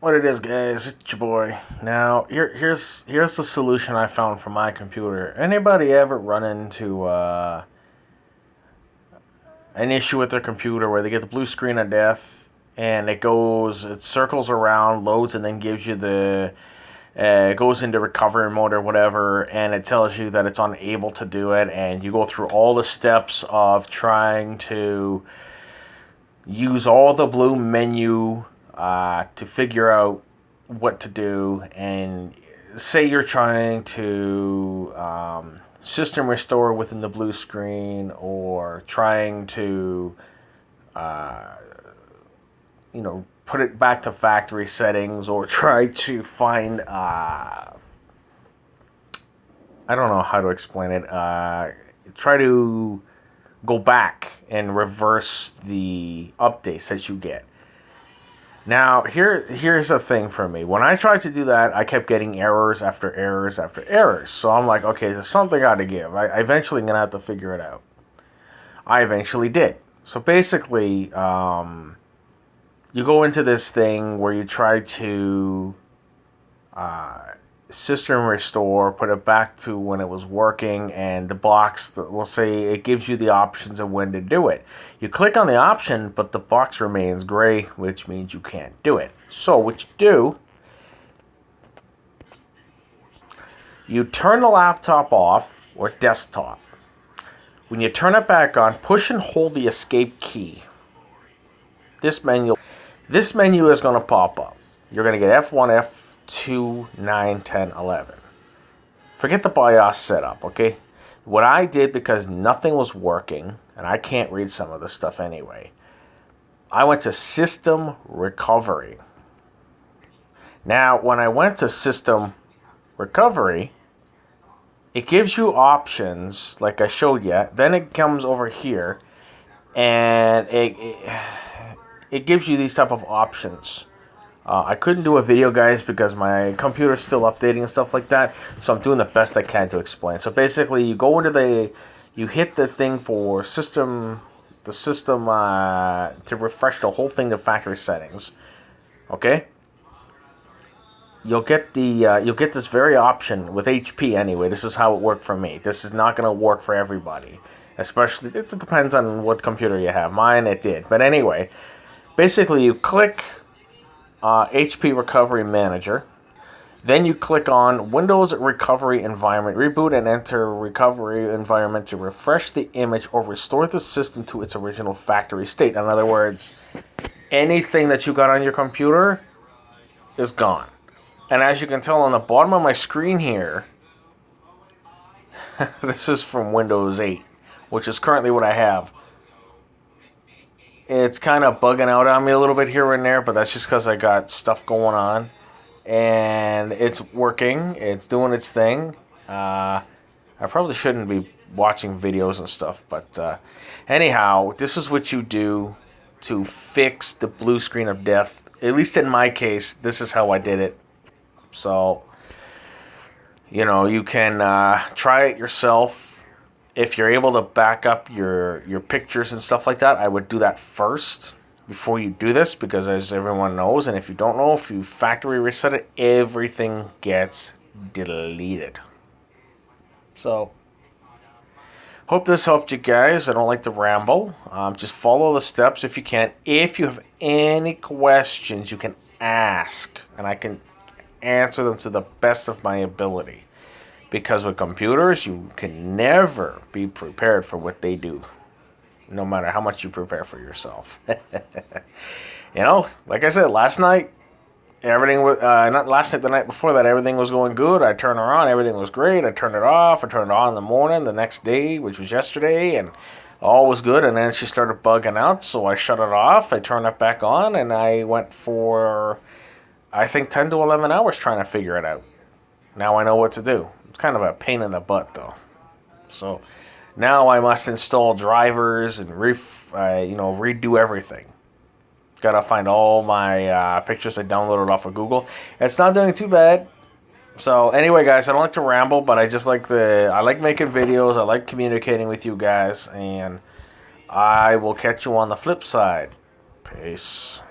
What it is, guys, it's your boy. Now, here's the solution I found for my computer. Anybody ever run into an issue with their computer where they get the blue screen of death and it circles around, loads, and then gives you goes into recovery mode or whatever, and it tells you that it's unable to do it, and you go through all the steps of trying to use all the blue menu to figure out what to do, and say you're trying to system restore within the blue screen, or trying to put it back to factory settings, or try to find I don't know how to explain it, try to go back and reverse the updates that you get. Now, here's the thing for me. When I tried to do that, I kept getting errors after errors after errors. So I'm like, okay, there's something I got to give. I eventually going to have to figure it out. I eventually did. So basically, you go into this thing where you try to system restore, put it back to when it was working, and the box will say it gives you the options of when to do it. You click on the option, but the box remains gray, which means you can't do it. So what you do, you turn the laptop off or desktop. When you turn it back on, push and hold the escape key. This menu is going to pop up. You're going to get F1, F2, 9, 10, 11. Forget the BIOS setup, okay? What I did, because nothing was working, and I can't read some of this stuff anyway, I went to System Recovery. Now, when I went to System Recovery, it gives you options, like I showed you. Then it comes over here, and it gives you these type of options. I couldn't do a video, guys, because my computer's still updating and stuff like that. So I'm doing the best I can to explain. So basically, you go into you hit the thing for the system to refresh the whole thing to factory settings. Okay. You'll get this very option with HP anyway. This is how it worked for me. This is not going to work for everybody. Especially, it depends on what computer you have. Mine, it did. But anyway, basically, you click HP Recovery Manager. Then you click on Windows Recovery Environment. Reboot and enter recovery environment to refresh the image or restore the system to its original factory state. In other words, anything that you got on your computer is gone. And as you can tell on the bottom of my screen here, this is from Windows 8, which is currently what I have. It's kind of bugging out on me a little bit here and there, but that's just because I got stuff going on. And it's working. It's doing its thing. I probably shouldn't be watching videos and stuff, but anyhow, this is what you do to fix the blue screen of death. At least in my case, this is how I did it. So, you can try it yourself. If you're able to back up your pictures and stuff like that, I would do that first before you do this, because as everyone knows, and if you don't know, if you factory reset it, everything gets deleted. So, hope this helped you guys. I don't like to ramble. Just follow the steps if you can. If you have any questions, you can ask, and I can answer them to the best of my ability. Because with computers, you can never be prepared for what they do, no matter how much you prepare for yourself. Like I said, last night, everything was, not last night, the night before that, everything was going good. I turned her on, everything was great. I turned it off, I turned it on in the morning, the next day, which was yesterday, and all was good. And then she started bugging out, so I shut it off, I turned it back on, and I went for, I think, 10 to 11 hours trying to figure it out. Now I know what to do. It's kind of a pain in the butt, though. So now I must install drivers and redo everything. Gotta find all my pictures I downloaded off of Google. It's not doing too bad. So anyway, guys, I don't like to ramble, but I like making videos. I like communicating with you guys, and I will catch you on the flip side. Peace.